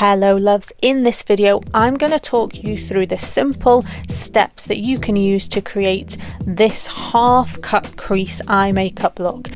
Hello loves, in this video I'm going to talk you through the simple steps that you can use to create this half cut crease eye makeup look.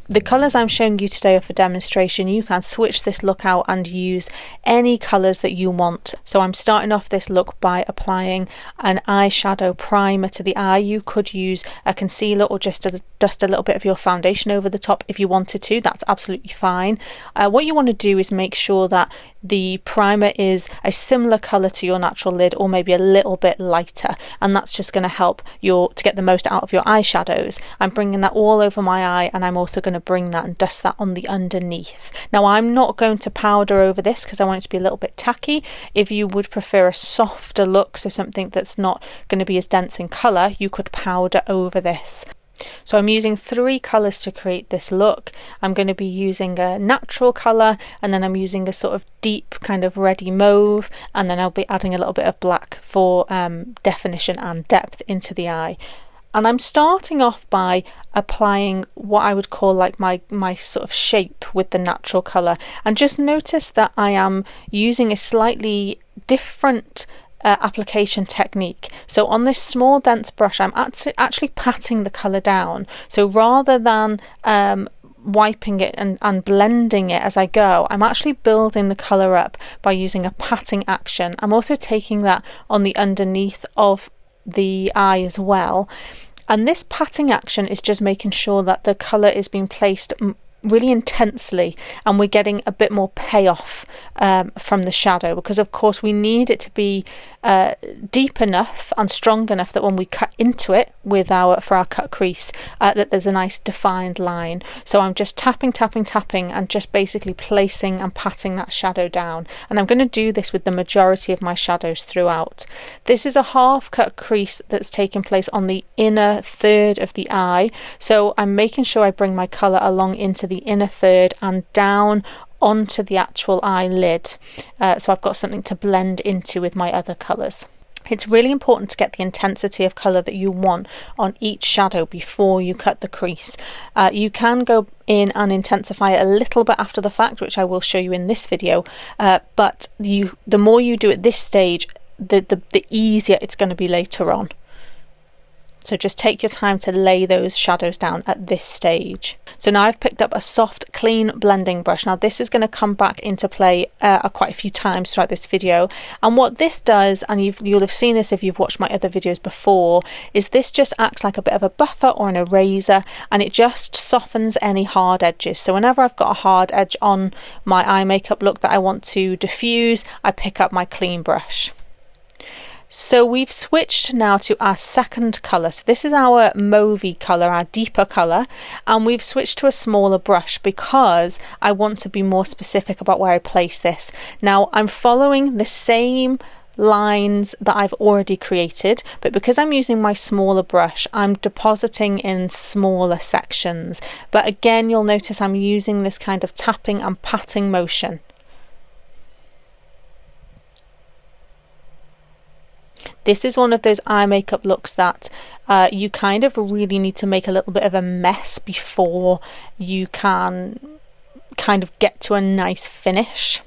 The colours I'm showing you today are for demonstration. You can switch this look out and use any colours that you want. So I'm starting off this look by applying an eyeshadow primer to the eye. You could use a concealer or just dust a little bit of your foundation over the top if you wanted to. That's absolutely fine. What you want to do is make sure that the primer is a similar colour to your natural lid or maybe a little bit lighter, and that's just going to help to get the most out of your eyeshadows. I'm bringing that all over my eye, and I'm also going to bring that and dust that on the underneath. Now I'm not going to powder over this because I want it to be a little bit tacky. If you would prefer a softer look, so something that's not going to be as dense in colour, you could powder over this. So I'm using 3 colours to create this look. I'm going to be using a natural colour, and then I'm using a sort of deep kind of reddy mauve, and then I'll be adding a little bit of black for definition and depth into the eye. And I'm starting off by applying what I would call like my sort of shape with the natural colour, and just notice that I am using a slightly different application technique. So on this small dense brush I'm actually patting the colour down, so rather than wiping it and blending it as I go, I'm actually building the colour up by using a patting action. I'm also taking that on the underneath of the eye as well, and this patting action is just making sure that the colour is being placed really intensely and we're getting a bit more payoff from the shadow, because of course we need it to be deep enough and strong enough that when we cut into it with for our cut crease that there's a nice defined line. So I'm just tapping and just basically placing and patting that shadow down, and I'm going to do this with the majority of my shadows throughout. This is a half cut crease that's taking place on the inner third of the eye, so I'm making sure I bring my colour along into the inner third and down onto the actual eyelid, so I've got something to blend into with my other colours. It's really important to get the intensity of colour that you want on each shadow before you cut the crease. You can go in and intensify it a little bit after the fact, which I will show you in this video, but the more you do at this stage, the easier it's going to be later on. So just take your time to lay those shadows down at this stage. So now I've picked up a soft, clean blending brush. Now this is going to come back into play quite a few times throughout this video. And what this does, and you'll have seen this if you've watched my other videos before, is this just acts like a bit of a buffer or an eraser, and it just softens any hard edges. So whenever I've got a hard edge on my eye makeup look that I want to diffuse, I pick up my clean brush. So we've switched now to our second colour. So this is our mauvey colour, our deeper colour, and we've switched to a smaller brush because I want to be more specific about where I place this. Now I'm following the same lines that I've already created, but because I'm using my smaller brush, I'm depositing in smaller sections. But again, you'll notice I'm using this kind of tapping and patting motion. This is one of those eye makeup looks that you kind of really need to make a little bit of a mess before you can kind of get to a nice finish.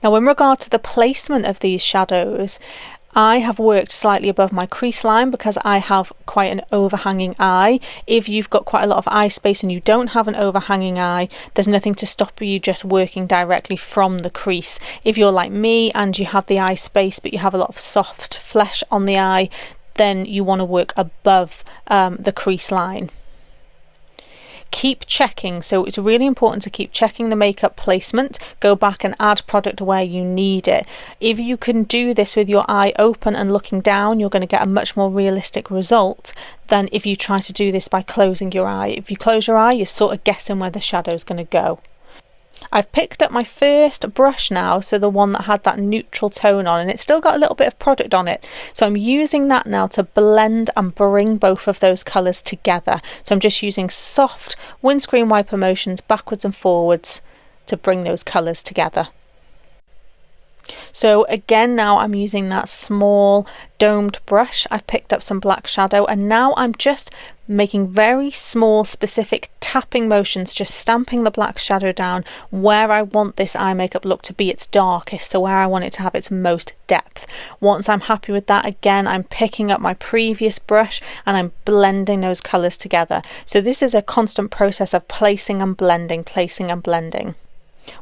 Now in regard to the placement of these shadows, I have worked slightly above my crease line because I have quite an overhanging eye. If you've got quite a lot of eye space and you don't have an overhanging eye, there's nothing to stop you just working directly from the crease. If you're like me and you have the eye space but you have a lot of soft flesh on the eye, then you want to work above the crease line. Keep checking, so it's really important to keep checking the makeup placement. Go back and add product where you need it. If you can do this with your eye open and looking down, you're going to get a much more realistic result than if you try to do this by closing your eye. If you close your eye, you're sort of guessing where the shadow is going to go. I've picked up my first brush now, so the one that had that neutral tone on, and it's still got a little bit of product on it, so I'm using that now to blend and bring both of those colours together. So I'm just using soft windscreen wiper motions backwards and forwards to bring those colours together. So again, now I'm using that small domed brush. I've picked up some black shadow, and now I'm just making very small specific tapping motions, just stamping the black shadow down where I want this eye makeup look to be its darkest, so where I want it to have its most depth. Once I'm happy with that, again, I'm picking up my previous brush and I'm blending those colours together. So this is a constant process of placing and blending, placing and blending.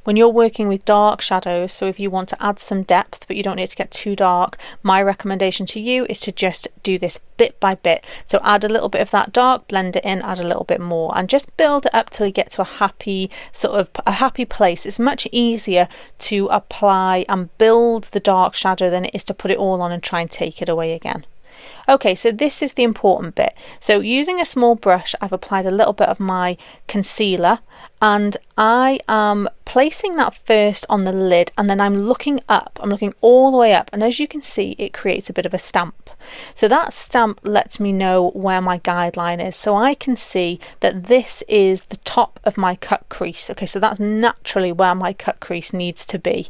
When you're working with dark shadows, so if you want to add some depth but you don't need to get too dark, my recommendation to you is to just do this bit by bit. So add a little bit of that dark, blend it in, add a little bit more, and just build it up till you get to a happy place. It's much easier to apply and build the dark shadow than it is to put it all on and try and take it away again. Okay, so this is the important bit. So using a small brush, I've applied a little bit of my concealer, and I am placing that first on the lid, and then I'm looking up. I'm looking all the way up, and as you can see, it creates a bit of a stamp. So that stamp lets me know where my guideline is. So I can see that this is the top of my cut crease. Okay, so that's naturally where my cut crease needs to be.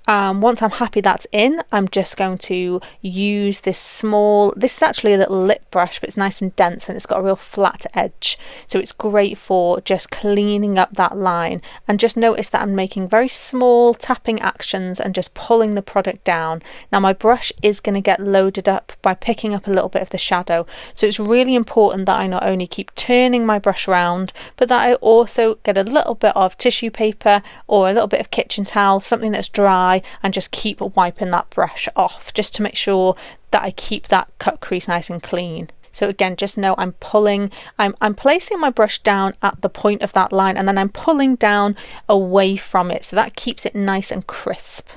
Once I'm happy that's in, I'm just going to use this is actually a little lip brush, but it's nice and dense and it's got a real flat edge. So it's great for just cleaning up that line. And just notice that I'm making very small tapping actions and just pulling the product down. Now my brush is going to get loaded up by picking up a little bit of the shadow. So it's really important that I not only keep turning my brush around, but that I also get a little bit of tissue paper or a little bit of kitchen towel, something that's dry, and just keep wiping that brush off just to make sure that I keep that cut crease nice and clean. So again, just know I'm placing my brush down at the point of that line, and then I'm pulling down away from it, so that keeps it nice and crisp.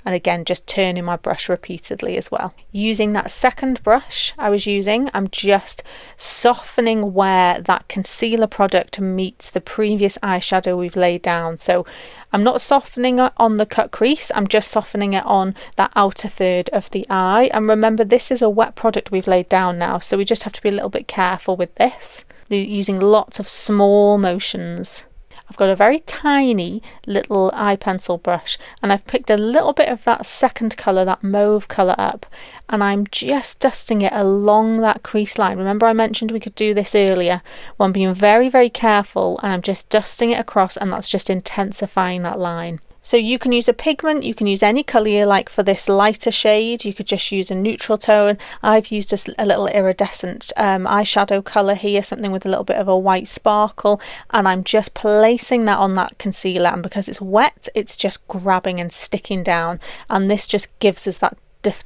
And again, just turning my brush repeatedly as well. Using that second brush I'm just softening where that concealer product meets the previous eyeshadow we've laid down. So I'm not softening it on the cut crease, I'm just softening it on that outer third of the eye. And remember, this is a wet product we've laid down now, so we just have to be a little bit careful with this. We're using lots of small motions. I've got a very tiny little eye pencil brush, and I've picked a little bit of that second colour, that mauve colour up, and I'm just dusting it along that crease line. Remember I mentioned we could do this earlier. Well, I'm being very, very careful, and I'm just dusting it across, and that's just intensifying that line. So you can use a pigment, you can use any colour you like for this lighter shade. You could just use a neutral tone. I've used a little iridescent eyeshadow colour here, something with a little bit of a white sparkle, and I'm just placing that on that concealer, and because it's wet, it's just grabbing and sticking down, and this just gives us that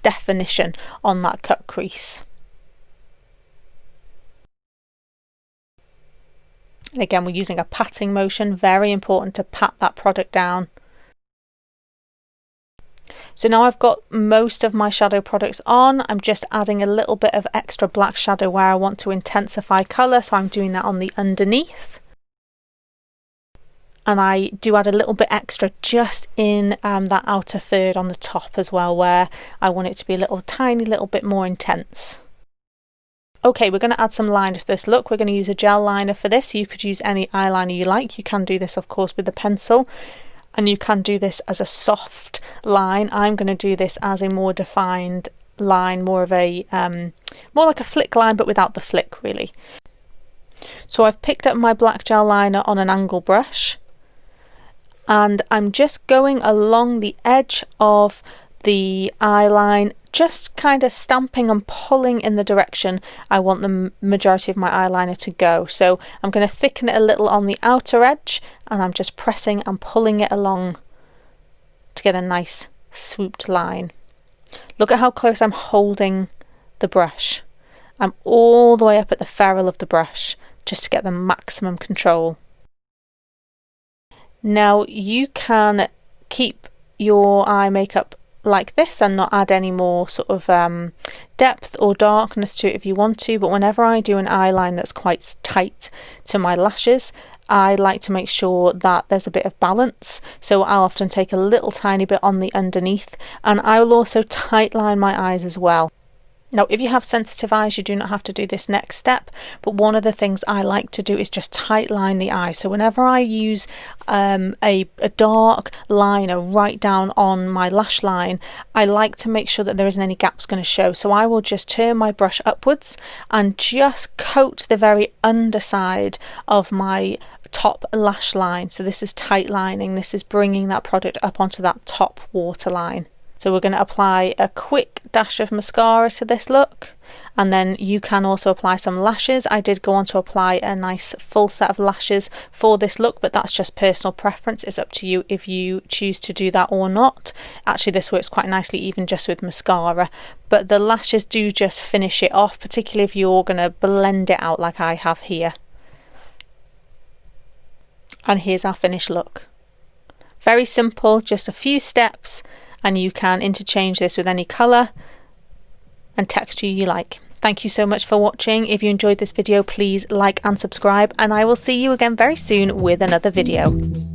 definition on that cut crease. And again, we're using a patting motion, very important to pat that product down. So now I've got most of my shadow products on, I'm just adding a little bit of extra black shadow where I want to intensify colour, so I'm doing that on the underneath. And I do add a little bit extra just in that outer third on the top as well, where I want it to be a tiny little bit more intense. Okay, we're going to add some liner to this look. We're going to use a gel liner for this. You could use any eyeliner you like. You can do this, of course, with the pencil. And you can do this as a soft line. I'm going to do this as a more defined line, more like a flick line, but without the flick really. So I've picked up my black gel liner on an angle brush, and I'm just going along the edge of the eye line, just kind of stamping and pulling in the direction I want the majority of my eyeliner to go. So I'm going to thicken it a little on the outer edge, and I'm just pressing and pulling it along to get a nice swooped line. Look at how close I'm holding the brush. I'm all the way up at the ferrule of the brush just to get the maximum control. Now you can keep your eye makeup like this and not add any more sort of depth or darkness to it if you want to, but whenever I do an eyeline that's quite tight to my lashes, I like to make sure that there's a bit of balance, so I'll often take a little tiny bit on the underneath, and I will also tight line my eyes as well. Now, if you have sensitive eyes, you do not have to do this next step, but one of the things I like to do is just tight line the eye. So whenever I use a dark liner right down on my lash line, I like to make sure that there isn't any gaps going to show. So I will just turn my brush upwards and just coat the very underside of my top lash line. So this is tight lining, this is bringing that product up onto that top waterline. So we're going to apply a quick dash of mascara to this look, and then you can also apply some lashes. I did go on to apply a nice full set of lashes for this look, but that's just personal preference. It's up to you if you choose to do that or not. Actually, this works quite nicely even just with mascara, but the lashes do just finish it off, particularly if you're going to blend it out like I have here. And here's our finished look. Very simple, just a few steps, and you can interchange this with any colour and texture you like. Thank you so much for watching. If you enjoyed this video, please like and subscribe, and I will see you again very soon with another video.